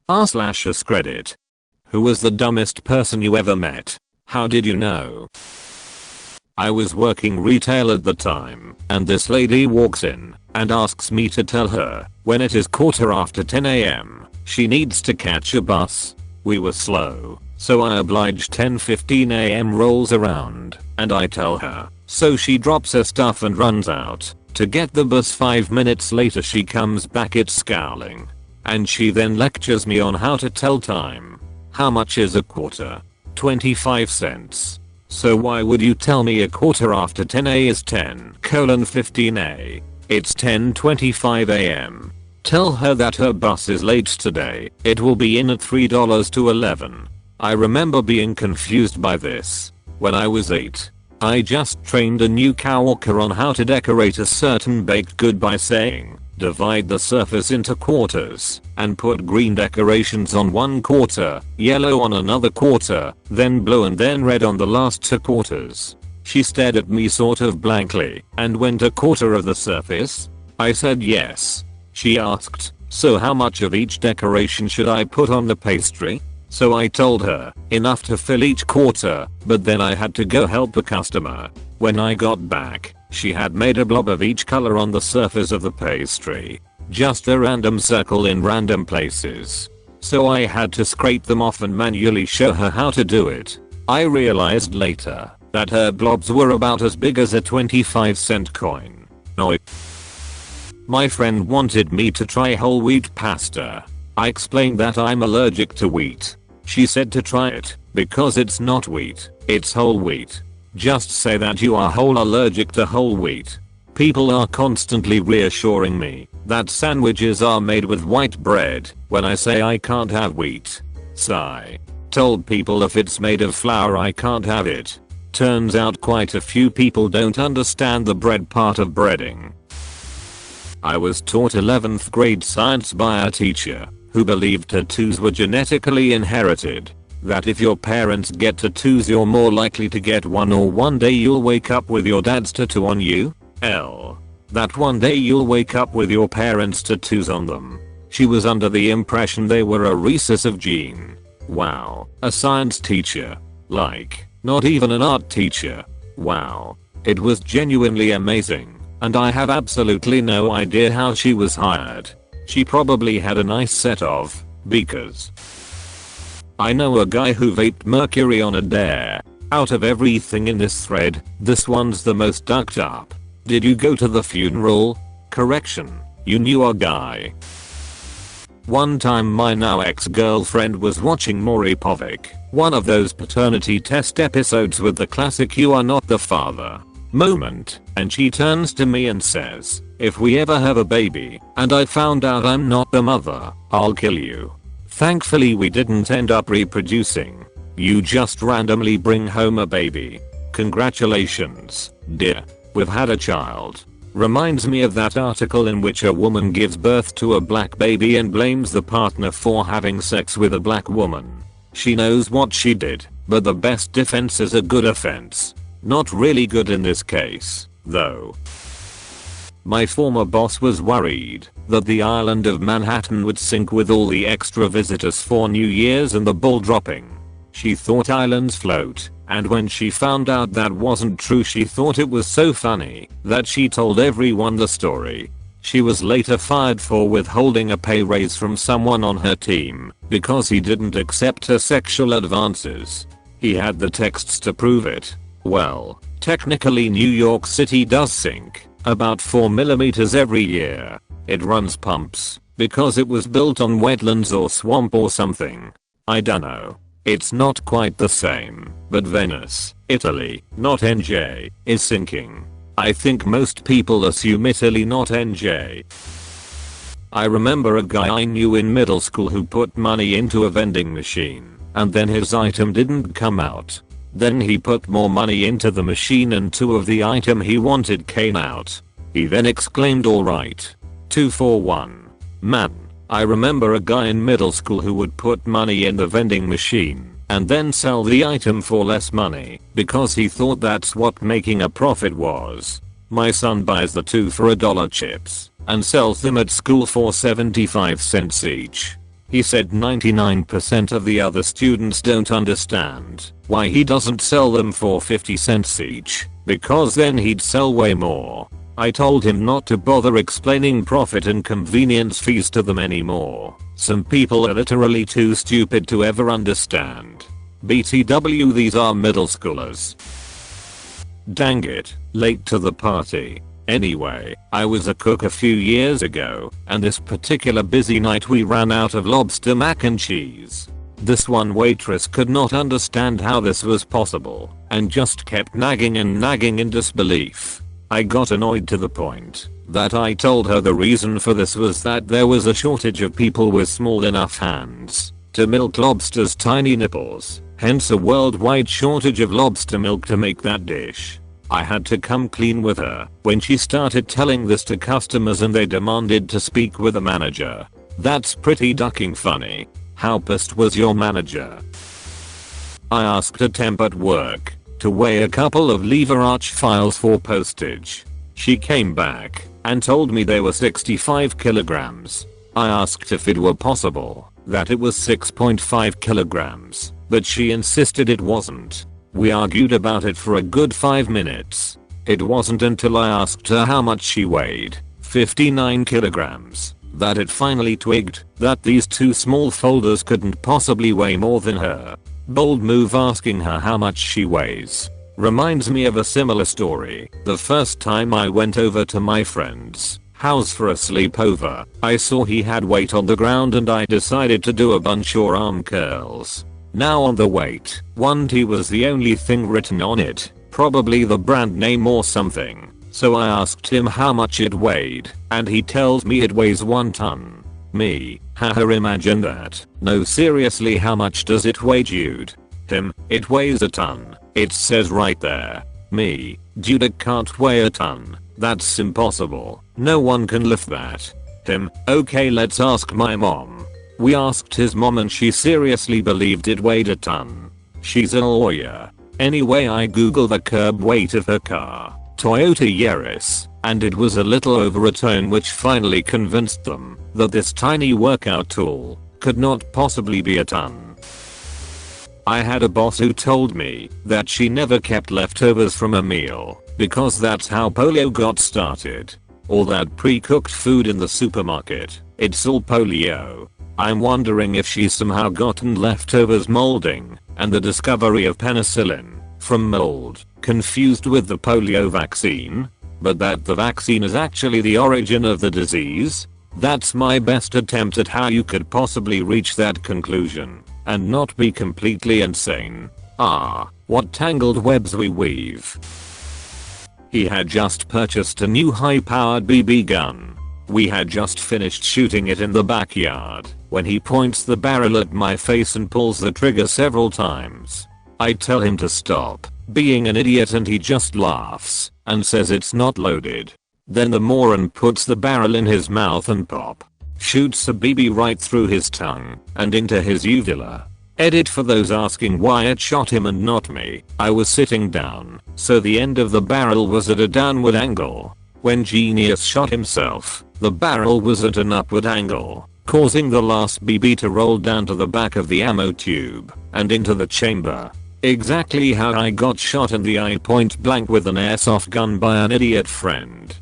r/AskReddit. Who was the dumbest person you ever met? How did you know? I was working retail at the time, and this lady walks in and asks me to tell her when it is 10:15 AM she needs to catch a bus. We were slow, so I oblige. 10:15 AM rolls around and I tell her, so she drops her stuff and runs out to get the bus. 5 minutes later she comes back, it's scowling, and she then lectures me on how to tell time. How much is a quarter? 25 cents. So why would you tell me a quarter after 10 A is 10:15 A? It's 10:25 AM. Tell her that her bus is late today. It will be in at $3 to 11. I remember being confused by this. When I was 8, I just trained a new coworker on how to decorate a certain baked good by saying, divide the surface into quarters and put green decorations on one quarter, yellow on another quarter, then blue and then red on the last 2 quarters. She stared at me sort of blankly and went, a quarter of the surface? I said yes. She asked, so how much of each decoration should I put on the pastry? So I told her, enough to fill each quarter, but then I had to go help a customer. When I got back, she had made a blob of each color on the surface of the pastry. Just a random circle in random places. So I had to scrape them off and manually show her how to do it. I realized later that her blobs were about as big as a 25-cent coin. Oi. My friend wanted me to try whole wheat pasta. I explained that I'm allergic to wheat. She said to try it because it's not wheat, it's whole wheat. Just say that you are whole allergic to whole wheat. People are constantly reassuring me that sandwiches are made with white bread when I say I can't have wheat. Sigh. Told people if it's made of flour I can't have it. Turns out quite a few people don't understand the bread part of breading. I was taught 11th grade science by a teacher who believed tattoos were genetically inherited. That if your parents get tattoos you're more likely to get one, or one day you'll wake up with your dad's tattoo on you. That one day you'll wake up with your parents' tattoos on them. She was under the impression they were a recessive gene. Wow. A science teacher. Like, not even an art teacher. Wow. It was genuinely amazing. And I have absolutely no idea how she was hired. She probably had a nice set of, because I know a guy who vaped mercury on a dare. Out of everything in this thread, this one's the most ducked up. Did you go to the funeral? Correction, you knew a guy. One time my now ex-girlfriend was watching Maury Povich, one of those paternity test episodes with the classic "you are not the father" moment, and she turns to me and says, if we ever have a baby and I found out I'm not the mother, I'll kill you. Thankfully we didn't end up reproducing. You just randomly bring home a baby. Congratulations, dear. We've had a child. Reminds me of that article in which a woman gives birth to a black baby and blames the partner for having sex with a black woman. She knows what she did, but the best defense is a good offense. Not really good in this case, though. My former boss was worried that the island of Manhattan would sink with all the extra visitors for New Year's and the ball dropping. She thought islands float, and when she found out that wasn't true she thought it was so funny that she told everyone the story. She was later fired for withholding a pay raise from someone on her team because he didn't accept her sexual advances. He had the texts to prove it. Well, technically New York City does sink about 4mm every year. It runs pumps because it was built on wetlands or swamp or something. I dunno. It's not quite the same, but Venice, Italy, not NJ, is sinking. I think most people assume Italy, not NJ. I remember a guy I knew in middle school who put money into a vending machine and then his item didn't come out. Then he put more money into the machine and 2 of the item he wanted came out. He then exclaimed, alright. 2 for 1. Man, I remember a guy in middle school who would put money in the vending machine and then sell the item for less money because he thought that's what making a profit was. My son buys the 2 for $1 chips and sells them at school for 75 cents each. He said 99% of the other students don't understand why he doesn't sell them for 50 cents each, because then he'd sell way more. I told him not to bother explaining profit and convenience fees to them anymore. Some people are literally too stupid to ever understand. BTW, these are middle schoolers. Dang it, late to the party. Anyway, I was a cook a few years ago, and this particular busy night we ran out of lobster mac and cheese. This one waitress could not understand how this was possible, and just kept nagging and nagging in disbelief. I got annoyed to the point that I told her the reason for this was that there was a shortage of people with small enough hands to milk lobster's tiny nipples, hence a worldwide shortage of lobster milk to make that dish. I had to come clean with her when she started telling this to customers and they demanded to speak with the manager. That's pretty ducking funny. How pissed was your manager? I asked a temp at work to weigh a couple of lever arch files for postage. She came back and told me they were 65 kilograms. I asked if it were possible that it was 6.5 kilograms, but she insisted it wasn't. We argued about it for a good 5 minutes. It wasn't until I asked her how much she weighed, 59 kilograms, that it finally twigged that these two small folders couldn't possibly weigh more than her. Bold move asking her how much she weighs. Reminds me of a similar story. The first time I went over to my friend's house for a sleepover, I saw he had weight on the ground and I decided to do a bunch of arm curls. Now on the weight, 1T was the only thing written on it, probably the brand name or something. So I asked him how much it weighed, and he tells me it weighs 1 ton. Me, haha, imagine that. No, seriously, how much does it weigh, dude? Him, it weighs a ton. It says right there. Me, dude, it can't weigh a ton. That's impossible. No one can lift that. Him, okay, let's ask my mom. We asked his mom and she seriously believed it weighed a ton. She's a lawyer. Anyway, I googled the curb weight of her car, Toyota Yaris, and it was a little over a ton, which finally convinced them that this tiny workout tool could not possibly be a ton. I had a boss who told me that she never kept leftovers from a meal because that's how polio got started. All that pre-cooked food in the supermarket, it's all polio. I'm wondering if she's somehow gotten leftovers molding and the discovery of penicillin from mold confused with the polio vaccine, but that the vaccine is actually the origin of the disease. That's my best attempt at how you could possibly reach that conclusion and not be completely insane. Ah, what tangled webs we weave. He had just purchased a new high-powered BB gun. We had just finished shooting it in the backyard when he points the barrel at my face and pulls the trigger several times. I tell him to stop being an idiot and he just laughs and says it's not loaded. Then the moron puts the barrel in his mouth and pop shoots a BB right through his tongue and into his uvula. Edit for those asking why it shot him and not me. I was sitting down, so the end of the barrel was at a downward angle. When Genius shot himself, the barrel was at an upward angle, causing the last BB to roll down to the back of the ammo tube and into the chamber. Exactly how I got shot in the eye point blank with an airsoft gun by an idiot friend.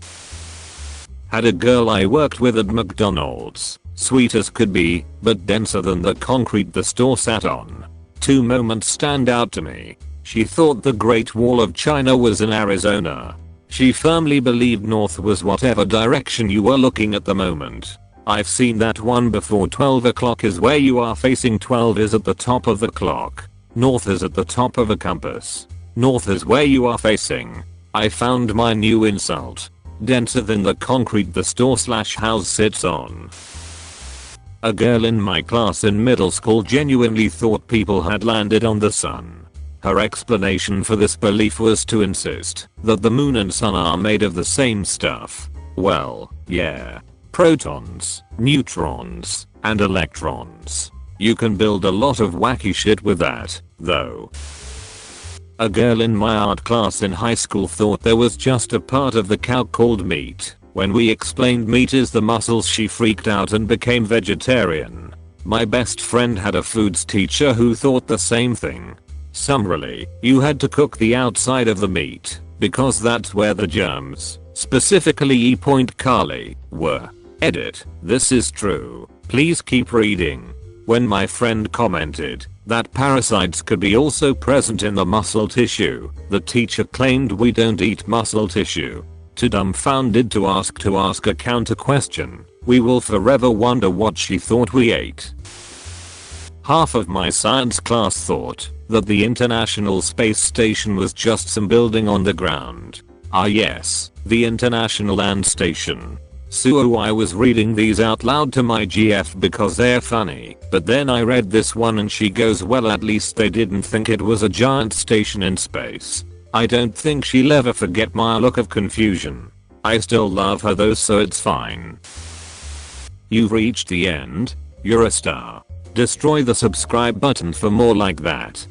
Had a girl I worked with at McDonald's. Sweet as could be, but denser than the concrete the store sat on. 2 moments stand out to me. She thought the Great Wall of China was in Arizona. She firmly believed north was whatever direction you were looking at the moment. I've seen that one before. 12 o'clock is where you are facing, 12 is at the top of the clock. North is at the top of a compass. North is where you are facing. I found my new insult. Denser than the concrete the store/house sits on. A girl in my class in middle school genuinely thought people had landed on the sun. Her explanation for this belief was to insist that the moon and sun are made of the same stuff. Well, yeah. Protons, neutrons, and electrons. You can build a lot of wacky shit with that, though. A girl in my art class in high school thought there was just a part of the cow called meat. When we explained meat is the muscles, she freaked out and became vegetarian. My best friend had a foods teacher who thought the same thing. Summarily, you had to cook the outside of the meat, because that's where the germs, specifically E. Carly, were. Edit. This is true. Please keep reading. When my friend commented that parasites could be also present in the muscle tissue, the teacher claimed we don't eat muscle tissue. Too dumbfounded to ask a counter question, we will forever wonder what she thought we ate. Half of my science class thought that the International Space Station was just some building on the ground. Ah yes, the International Land Station. So I was reading these out loud to my GF because they're funny, but then I read this one and she goes, well, at least they didn't think it was a giant station in space. I don't think she'll ever forget my look of confusion. I still love her though, so it's fine. You've reached the end. You're a star. Destroy the subscribe button for more like that.